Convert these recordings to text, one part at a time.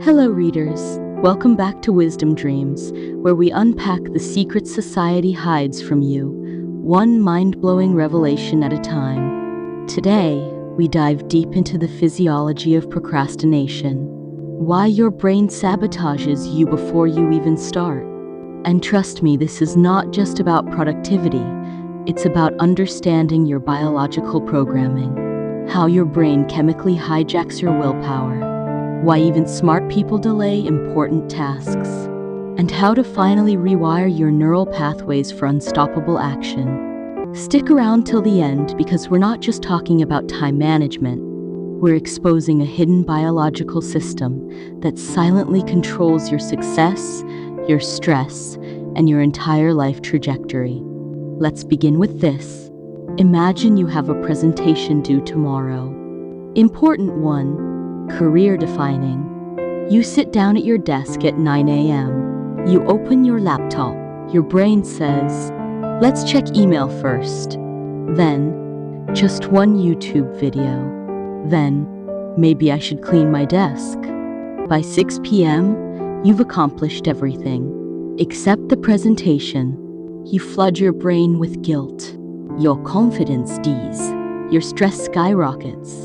Hello, readers. Welcome back to Wisdom Dreams, where we unpack the secrets society hides from you, one mind-blowing revelation at a time. Today, we dive deep into the physiology of procrastination, why your brain sabotages you before you even start. And trust me, this is not just about productivity, it's about understanding your biological programming, how your brain chemically hijacks your willpower, why even smart people delay important tasks, and how to finally rewire your neural pathways for unstoppable action. Stick around till the end because we're not just talking about time management. We're exposing a hidden biological system that silently controls your success, your stress, and your entire life trajectory. Let's begin with this. Imagine you have a presentation due tomorrow. Important one. Career defining. You sit down at your desk at 9 a.m. You open your laptop. Your brain says, let's check email first. Then, just one YouTube video. Then, maybe I should clean my desk. By 6 p.m., you've accomplished everything, except the presentation. You flood your brain with guilt. Your confidence dies. Your stress skyrockets.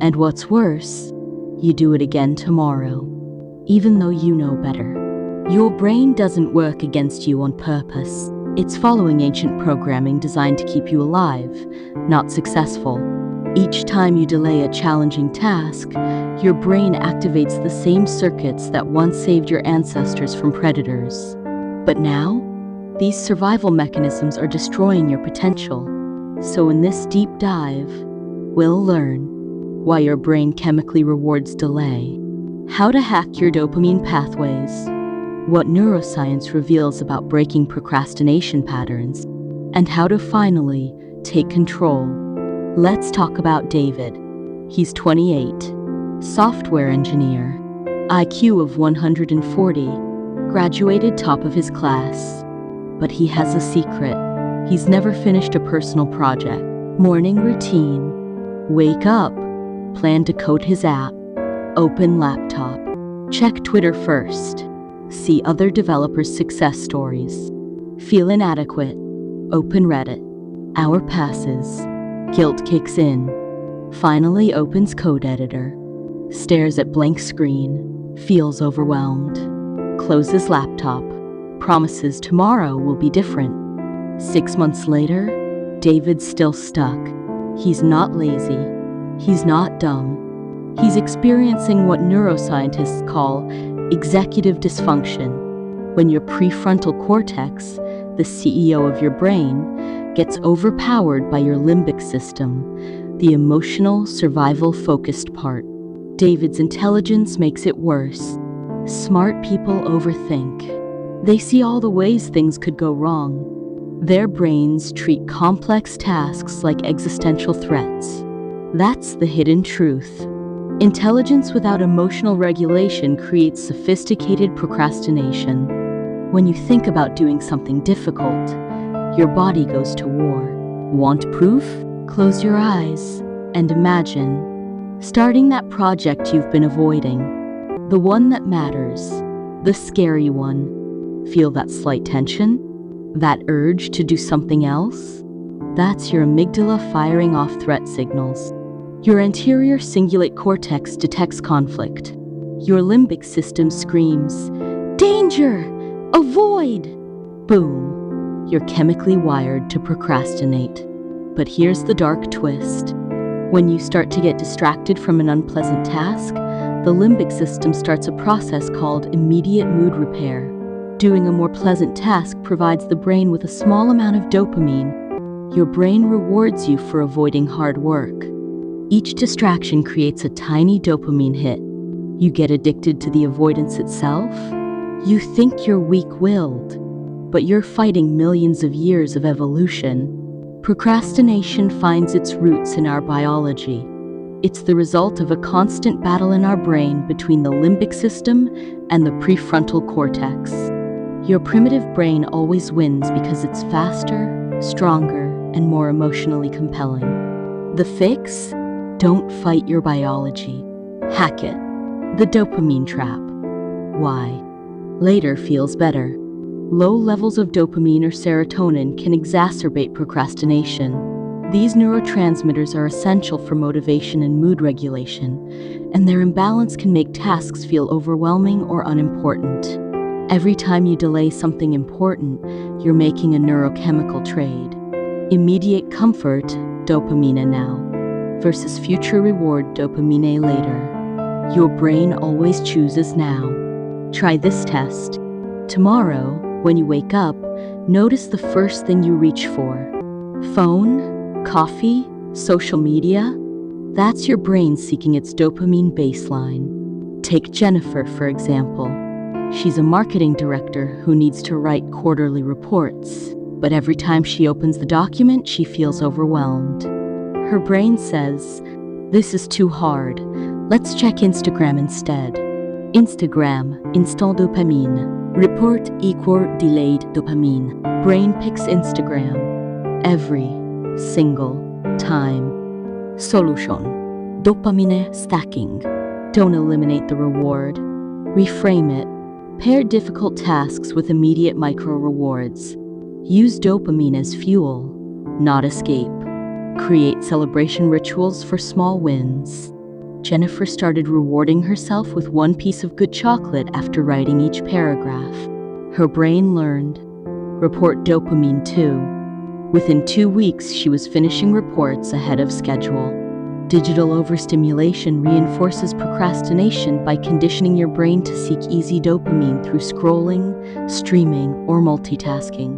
And what's worse, you do it again tomorrow, even though you know better. Your brain doesn't work against you on purpose. It's following ancient programming designed to keep you alive, not successful. Each time you delay a challenging task, your brain activates the same circuits that once saved your ancestors from predators. But now, these survival mechanisms are destroying your potential. So in this deep dive, we'll learn why your brain chemically rewards delay, how to hack your dopamine pathways, what neuroscience reveals about breaking procrastination patterns, and how to finally take control. Let's talk about David. He's 28, software engineer, IQ of 140, graduated top of his class. But he has a secret. He's never finished a personal project. Morning routine. Wake up. Plan to code his app. Open laptop. Check Twitter first. See other developers' success stories. Feel inadequate. Open Reddit. Hour passes. Guilt kicks in. Finally opens code editor. Stares at blank screen. Feels overwhelmed. Closes laptop. Promises tomorrow will be different. 6 months later, David's still stuck. He's not lazy. He's not dumb. He's experiencing what neuroscientists call executive dysfunction, when your prefrontal cortex, the CEO of your brain, gets overpowered by your limbic system, the emotional, survival-focused part. David's intelligence makes it worse. Smart people overthink. They see all the ways things could go wrong. Their brains treat complex tasks like existential threats. That's the hidden truth. Intelligence without emotional regulation creates sophisticated procrastination. When you think about doing something difficult, your body goes to war. Want proof? Close your eyes and imagine starting that project you've been avoiding. The one that matters. The scary one. Feel that slight tension? That urge to do something else? That's your amygdala firing off threat signals. Your anterior cingulate cortex detects conflict. Your limbic system screams, "Danger! Avoid!" Boom! You're chemically wired to procrastinate. But here's the dark twist. When you start to get distracted from an unpleasant task, the limbic system starts a process called immediate mood repair. Doing a more pleasant task provides the brain with a small amount of dopamine. Your brain rewards you for avoiding hard work. Each distraction creates a tiny dopamine hit. You get addicted to the avoidance itself. You think you're weak-willed, but you're fighting millions of years of evolution. Procrastination finds its roots in our biology. It's the result of a constant battle in our brain between the limbic system and the prefrontal cortex. Your primitive brain always wins because it's faster, stronger, and more emotionally compelling. The fix? Don't fight your biology. Hack it. The dopamine trap. why. Later feels better. Low levels of dopamine or serotonin can exacerbate procrastination. These neurotransmitters are essential for motivation and mood regulation, and their imbalance can make tasks feel overwhelming or unimportant. Every time you delay something important, you're making a neurochemical trade. Immediate comfort, dopamine now, versus future reward, dopamine later. Your brain always chooses now. Try this test. Tomorrow, when you wake up, notice the first thing you reach for. Phone, coffee, social media? That's your brain seeking its dopamine baseline. Take Jennifer, for example. She's a marketing director who needs to write quarterly reports, but every time she opens the document, she feels overwhelmed. Her brain says, "This is too hard. Let's check Instagram instead." Instagram, instant dopamine. Report equal delayed dopamine. Brain picks Instagram every single time. Solution: dopamine stacking. Don't eliminate the reward. Reframe it. Pair difficult tasks with immediate micro rewards. Use dopamine as fuel, not escape. Create celebration rituals for small wins. Jennifer started rewarding herself with one piece of good chocolate after writing each paragraph. Her brain learned. Report dopamine too. Within 2 weeks, she was finishing reports ahead of schedule. Digital overstimulation reinforces procrastination by conditioning your brain to seek easy dopamine through scrolling, streaming, or multitasking.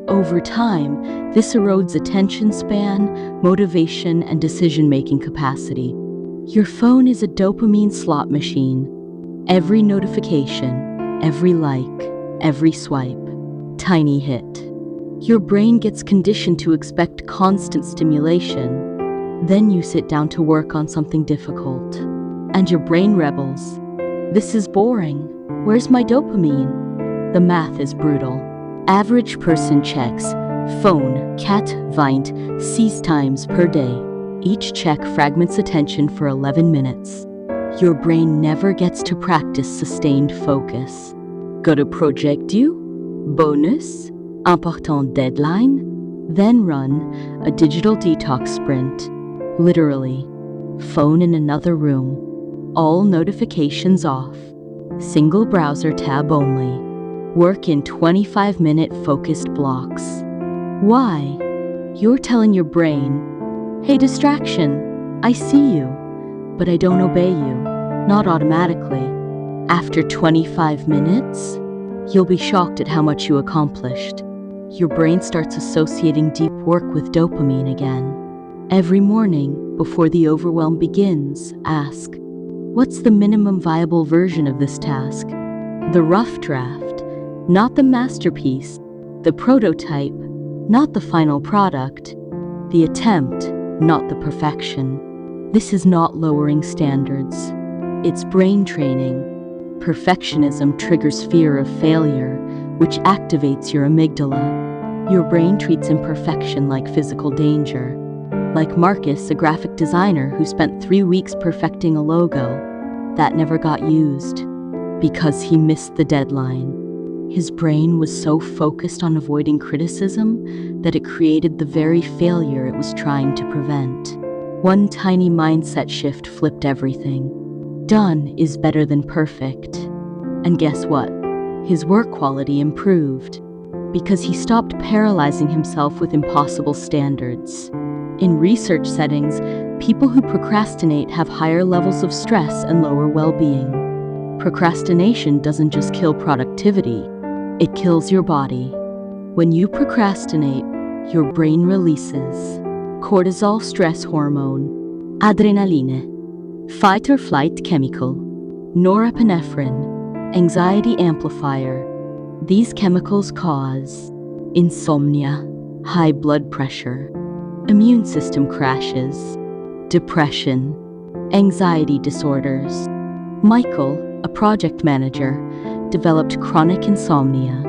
Over time, this erodes attention span, motivation, and decision-making capacity. Your phone is a dopamine slot machine. Every notification, every like, every swipe, tiny hit. Your brain gets conditioned to expect constant stimulation. Then you sit down to work on something difficult, and your brain rebels. This is boring. Where's my dopamine? The math is brutal. Average person checks phone, cat, Vint, 6 times per day. Each check fragments attention for 11 minutes. Your brain never gets to practice sustained focus. Got a project due? Bonus? Important deadline? Then run a digital detox sprint. Literally. Phone in another room. All notifications off. Single browser tab only. Work in 25-minute focused blocks. Why? You're telling your brain, "Hey, distraction, I see you, but I don't obey you." Not automatically. After 25 minutes, you'll be shocked at how much you accomplished. Your brain starts associating deep work with dopamine again. Every morning, before the overwhelm begins, ask, what's the minimum viable version of this task? The rough draft, not the masterpiece. The prototype, not the final product. The attempt, not the perfection. This is not lowering standards. It's brain training. Perfectionism triggers fear of failure, which activates your amygdala. Your brain treats imperfection like physical danger. Like Marcus, a graphic designer who spent 3 weeks perfecting a logo that never got used because he missed the deadline. His brain was so focused on avoiding criticism that it created the very failure it was trying to prevent. One tiny mindset shift flipped everything. Done is better than perfect. And guess what? His work quality improved because he stopped paralyzing himself with impossible standards. In research settings, people who procrastinate have higher levels of stress and lower well-being. Procrastination doesn't just kill productivity, it kills your body. When you procrastinate, your brain releases cortisol stress hormone, adrenaline, fight or flight chemical, norepinephrine, anxiety amplifier. These chemicals cause insomnia, high blood pressure, immune system crashes, depression, anxiety disorders. Michael, a project manager, developed chronic insomnia,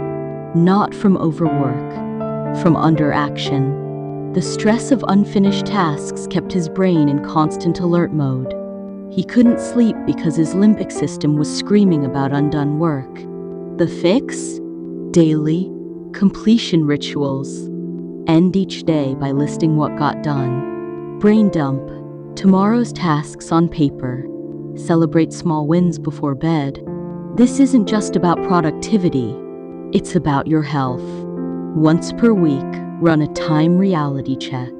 not from overwork, from underaction. The stress of unfinished tasks kept his brain in constant alert mode. He couldn't sleep because his limbic system was screaming about undone work. The fix? Daily completion rituals. End each day by listing what got done. Brain dump. Tomorrow's tasks on paper. Celebrate small wins before bed. This isn't just about productivity. It's about your health. Once per week, run a time reality check.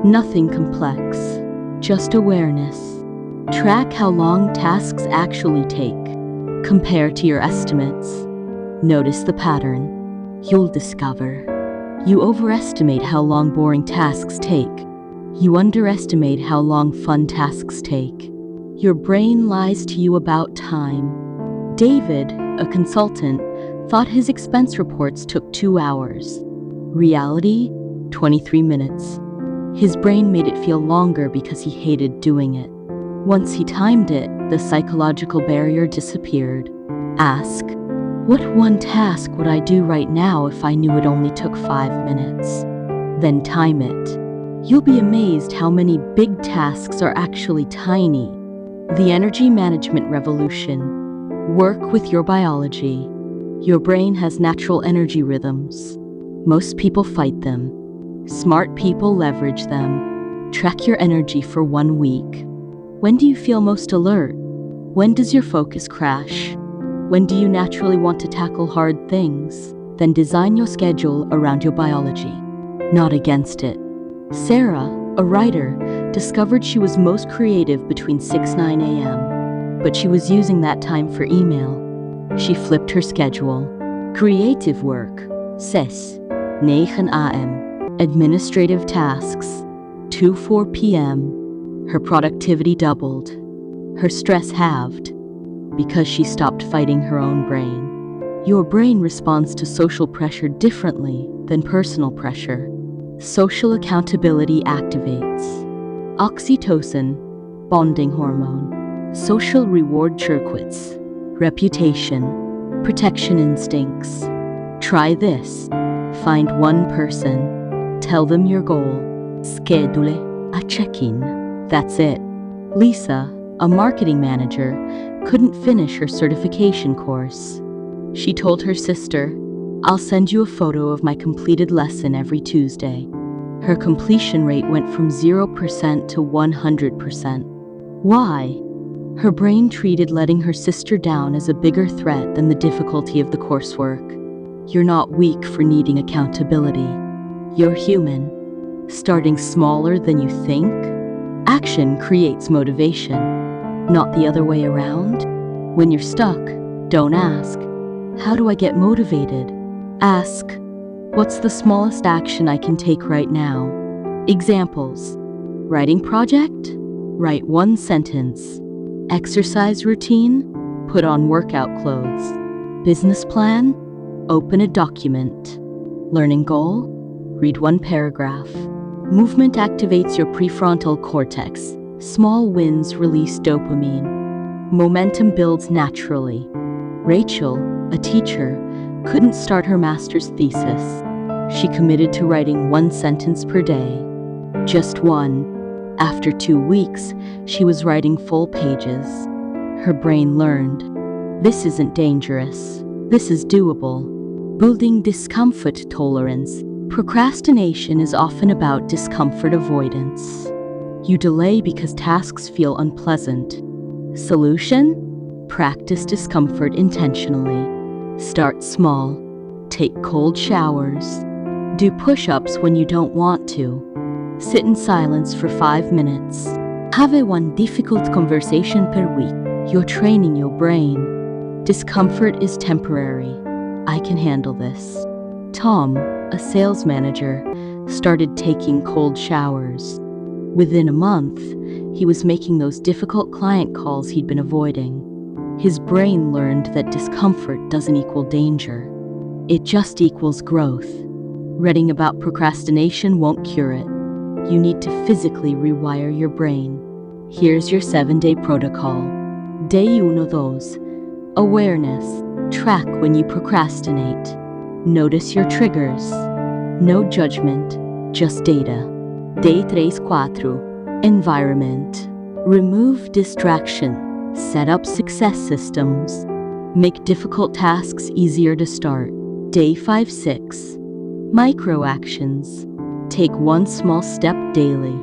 Nothing complex, just awareness. Track how long tasks actually take. Compare to your estimates. Notice the pattern. You'll discover. You overestimate how long boring tasks take. You underestimate how long fun tasks take. Your brain lies to you about time. David, a consultant, thought his expense reports took 2 hours. Reality, 23 minutes. His brain made it feel longer because he hated doing it. Once he timed it, the psychological barrier disappeared. Ask, what one task would I do right now if I knew it only took 5 minutes? Then time it. You'll be amazed how many big tasks are actually tiny. The energy management revolution. Work with your biology. Your brain has natural energy rhythms. Most people fight them. Smart people leverage them. Track your energy for 1 week. When do you feel most alert? When does your focus crash? When do you naturally want to tackle hard things? Then design your schedule around your biology, not against it. Sarah, a writer, discovered she was most creative between 6-9 a.m., but she was using that time for email. She flipped her schedule. Creative work, 6-9 a.m. Administrative tasks, 2-4 p.m. Her productivity doubled. Her stress halved because she stopped fighting her own brain. Your brain responds to social pressure differently than personal pressure. Social accountability activates oxytocin, bonding hormone, social reward circuits, reputation, protection instincts. Try this. Find one person. Tell them your goal. Schedule a check-in. That's it. Lisa, a marketing manager, couldn't finish her certification course. She told her sister, I'll send you a photo of my completed lesson every Tuesday. Her completion rate went from 0% to 100%. Why? Her brain treated letting her sister down as a bigger threat than the difficulty of the coursework. You're not weak for needing accountability. You're human. Starting smaller than you think? Action creates motivation, not the other way around. When you're stuck, don't ask, how do I get motivated? Ask, what's the smallest action I can take right now? Examples. Writing project? Write 1 sentence. Exercise routine? Put on workout clothes. Business plan? Open a document. Learning goal? Read 1 paragraph. Movement activates your prefrontal cortex. Small wins release dopamine. Momentum builds naturally. Rachel, a teacher, couldn't start her master's thesis. She committed to writing 1 sentence per day. Just 1. After 2 weeks, she was writing full pages. Her brain learned, this isn't dangerous. This is doable. Building discomfort tolerance. Procrastination is often about discomfort avoidance. You delay because tasks feel unpleasant. Solution? Practice discomfort intentionally. Start small. Take cold showers. Do push-ups when you don't want to. Sit in silence for 5 minutes. Have a 1 difficult conversation per week. You're training your brain. Discomfort is temporary. I can handle this. Tom, a sales manager, started taking cold showers. Within a month, he was making those difficult client calls he'd been avoiding. His brain learned that discomfort doesn't equal danger. It just equals growth. Reading about procrastination won't cure it. You need to physically rewire your brain. Here's your 7-day protocol. Day 1-2. Awareness. Track when you procrastinate. Notice your triggers. No judgment, just data. Day 3-4. Environment. Remove distraction. Set up success systems. Make difficult tasks easier to start. Day 5-6. Micro actions. Take one small step daily.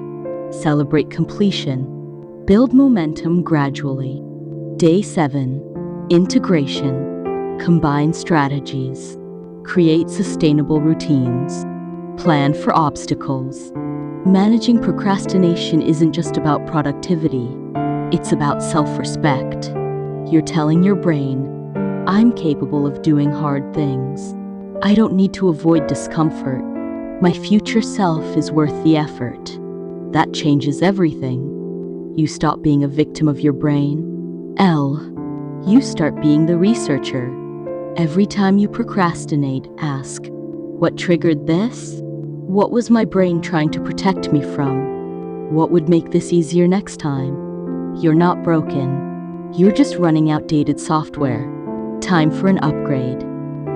Celebrate completion. Build momentum gradually. Day 7. Integration. Combine strategies. Create sustainable routines. Plan for obstacles. Managing procrastination isn't just about productivity. It's about self-respect. You're telling your brain, I'm capable of doing hard things. I don't need to avoid discomfort. My future self is worth the effort. That changes everything. You stop being a victim of your brain. L. You start being the researcher. Every time you procrastinate, ask, what triggered this? What was my brain trying to protect me from? What would make this easier next time? You're not broken. You're just running outdated software. Time for an upgrade.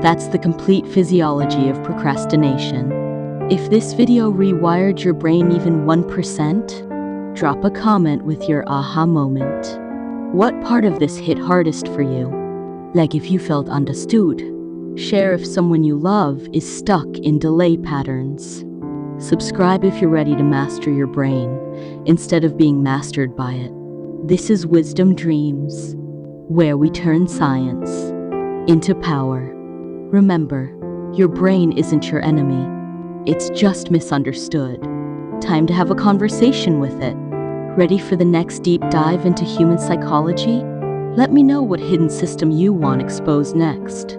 That's the complete physiology of procrastination. If this video rewired your brain even 1%, drop a comment with your aha moment. What part of this hit hardest for you? Like if you felt understood. Share if someone you love is stuck in delay patterns. Subscribe if you're ready to master your brain instead of being mastered by it. This is Wisdom Dreams, where we turn science into power. Remember, your brain isn't your enemy. It's just misunderstood. Time to have a conversation with it. Ready for the next deep dive into human psychology? Let me know what hidden system you want exposed next.